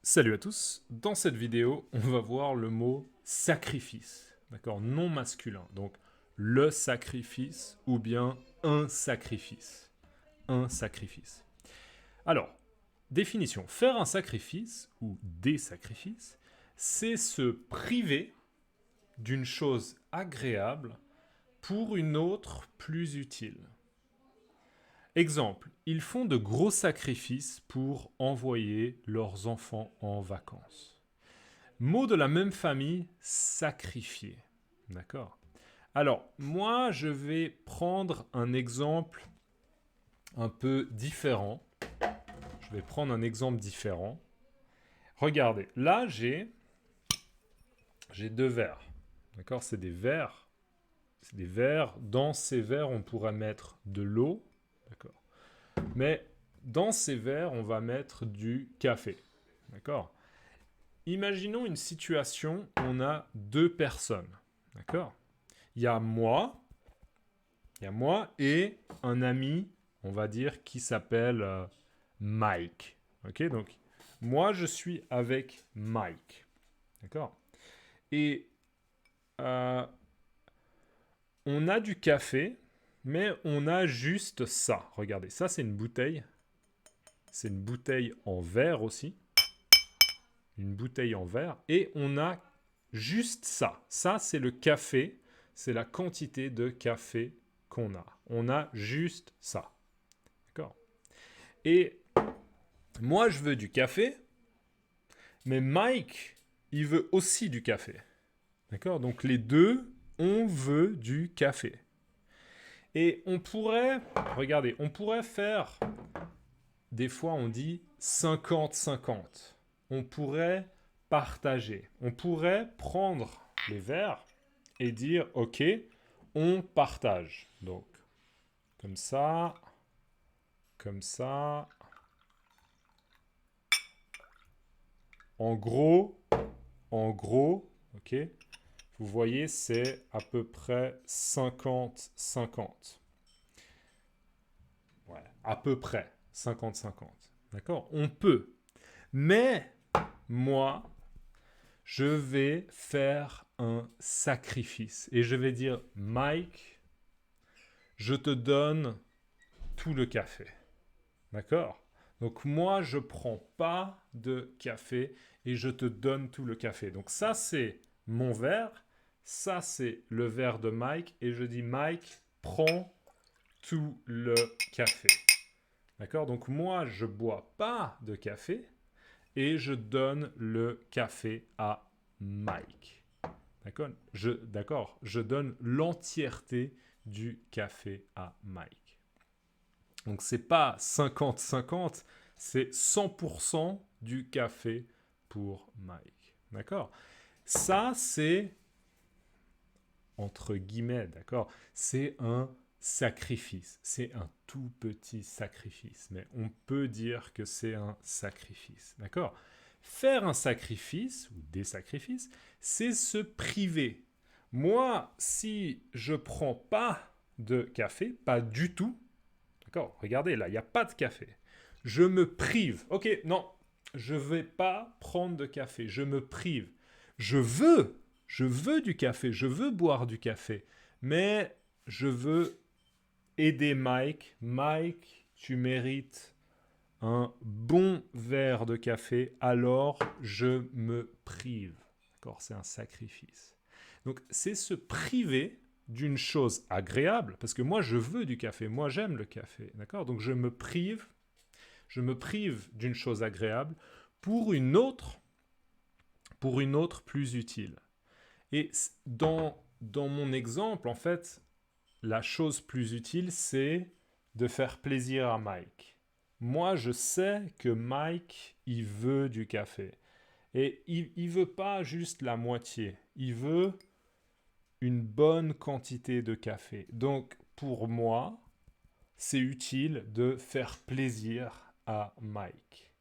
Salut à tous, dans cette vidéo, on va voir le mot sacrifice, d'accord, non masculin, donc le sacrifice ou bien un sacrifice. Un sacrifice. Alors, définition, faire un sacrifice ou des sacrifices, c'est se priver d'une chose agréable pour une autre plus utile. Exemple, ils font de gros sacrifices pour envoyer leurs enfants en vacances. Mot de la même famille, sacrifier. D'accord. Alors, moi, je vais prendre un exemple un peu différent. Je vais prendre un exemple différent. Regardez, là, j'ai deux verres. D'accord, c'est des verres. C'est des verres. Dans ces verres, on pourrait mettre de l'eau. D'accord. Mais dans ces verres, on va mettre du café. D'accord. Imaginons une situation où on a deux personnes. D'accord. Il y a moi et un ami, on va dire, qui s'appelle Mike. Ok, donc moi je suis avec Mike. D'accord. Et euh, on a du café, mais on a juste ça. Regardez, ça c'est une bouteille. C'est une bouteille en verre aussi. Une bouteille en verre. Et on a juste ça. Ça c'est le café. C'est la quantité de café qu'on a. On a juste ça. D'accord. Et moi, je veux du café, mais Mike, il veut aussi du café. D'accord. Donc les deux, on veut du café. Et on pourrait, regardez, on pourrait faire, des fois on dit 50-50. On pourrait partager. On pourrait prendre les verres et dire, ok, on partage. Donc, comme ça, comme ça. En gros, ok, vous voyez, c'est à peu près 50-50. Ouais, à peu près 50-50. D'accord. On peut. Mais moi, je vais faire un sacrifice. Et je vais dire, Mike, je te donne tout le café. D'accord. Donc moi, je prends pas de café et je te donne tout le café. Donc ça, c'est mon verre. Ça, c'est le verre de Mike. Et je dis, Mike, prends tout le café. D'accord. Donc moi, je bois pas de café et je donne le café à Mike. D'accord. Je donne l'entièreté du café à Mike. Donc c'est pas 50-50, c'est 100% du café pour Mike. D'accord. Ça, c'est, entre guillemets, d'accord, c'est un sacrifice. C'est un tout petit sacrifice. Mais on peut dire que c'est un sacrifice. D'accord. Faire un sacrifice, ou des sacrifices, c'est se priver. Moi, si je prends pas de café, pas du tout, d'accord, regardez, là, il n'y a pas de café. Je me prive. Ok, non, je ne vais pas prendre de café. Je me prive. Je veux du café. Je veux boire du café. Mais je veux aider Mike. Mike, tu mérites un bon verre de café. Alors, je me prive. D'accord, c'est un sacrifice. Donc, c'est se priver d'une chose agréable, parce que moi je veux du café, moi j'aime le café, d'accord. Donc je me prive d'une chose agréable pour une autre plus utile. Et dans mon exemple, en fait, la chose plus utile, c'est de faire plaisir à Mike. Moi, je sais que Mike, il veut du café. Et il veut pas juste la moitié. Il veut une bonne quantité de café. Donc, pour moi, c'est utile de faire plaisir à Mike.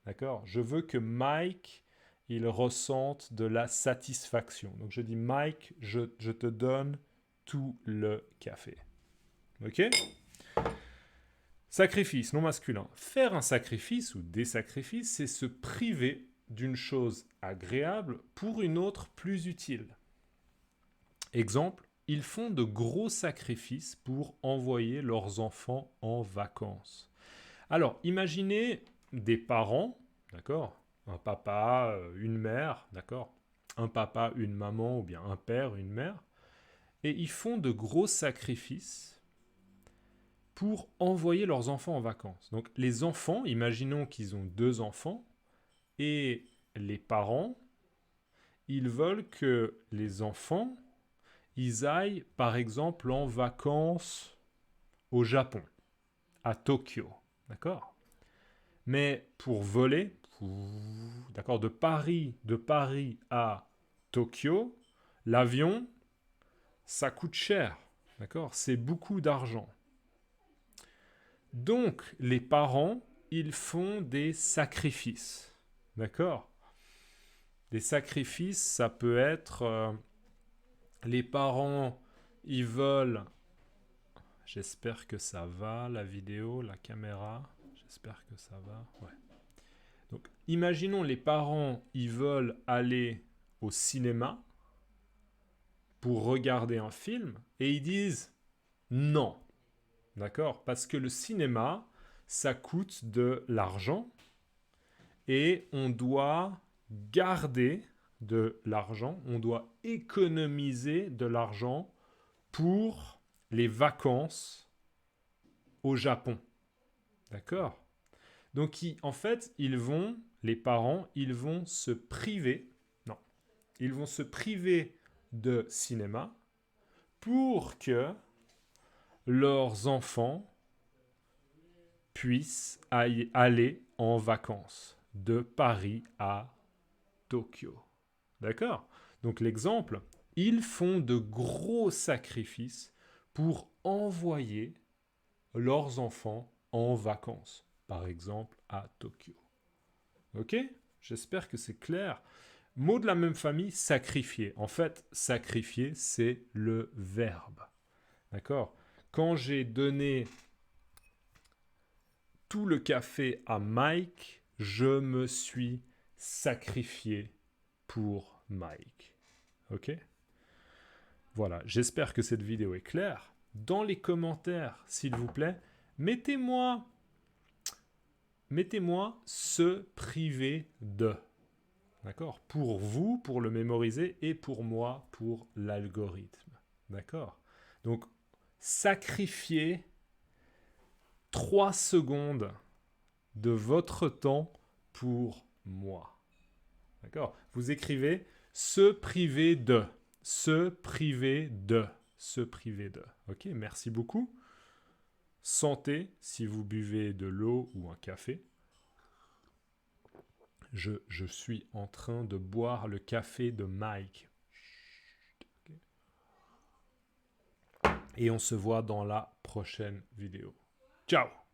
D'accord. Je veux que Mike, il ressente de la satisfaction. Donc, je dis, Mike, je te donne tout le café. Ok. Sacrifice, non masculin. Faire un sacrifice ou des sacrifices, c'est se priver d'une chose agréable pour une autre plus utile. Exemple, ils font de gros sacrifices pour envoyer leurs enfants en vacances. Alors, imaginez des parents, d'accord? Un papa, une mère, d'accord? Un papa, une maman, ou bien un père, une mère. Et ils font de gros sacrifices pour envoyer leurs enfants en vacances. Donc, les enfants, imaginons qu'ils ont 2 enfants, et les parents, ils veulent que les enfants, ils aillent, par exemple, en vacances au Japon, à Tokyo, d'accord? Mais pour voler, d'accord, de Paris à Tokyo, l'avion, ça coûte cher, d'accord? C'est beaucoup d'argent. Donc, les parents, ils font des sacrifices, d'accord? Des sacrifices, ça peut être les parents, ils veulent. J'espère que ça va, la vidéo, la caméra. J'espère que ça va. Ouais. Donc, imaginons les parents, ils veulent aller au cinéma pour regarder un film et ils disent non. D'accord? Parce que le cinéma, ça coûte de l'argent et on doit garder de l'argent, on doit économiser de l'argent pour les vacances au Japon. D'accord? Donc, en fait, les parents, ils vont se priver, non, ils vont se priver de cinéma pour que leurs enfants puissent aller en vacances de Paris à Tokyo. D'accord? Donc l'exemple, ils font de gros sacrifices pour envoyer leurs enfants en vacances, par exemple à Tokyo. Ok? J'espère que c'est clair. Mot de la même famille, sacrifier. En fait, sacrifier, c'est le verbe. D'accord? Quand j'ai donné tout le café à Mike, je me suis sacrifié pour Mike. Ok? Voilà, j'espère que cette vidéo est claire. Dans les commentaires, s'il vous plaît, mettez-moi se priver de. D'accord? Pour vous, pour le mémoriser, et pour moi, pour l'algorithme. D'accord? Donc, sacrifiez 3 secondes de votre temps pour moi. D'accord? Vous écrivez se priver de. Se priver de. Se priver de. Ok? Merci beaucoup. Santé si vous buvez de l'eau ou un café. Je suis en train de boire le café de Mike. Et on se voit dans la prochaine vidéo. Ciao!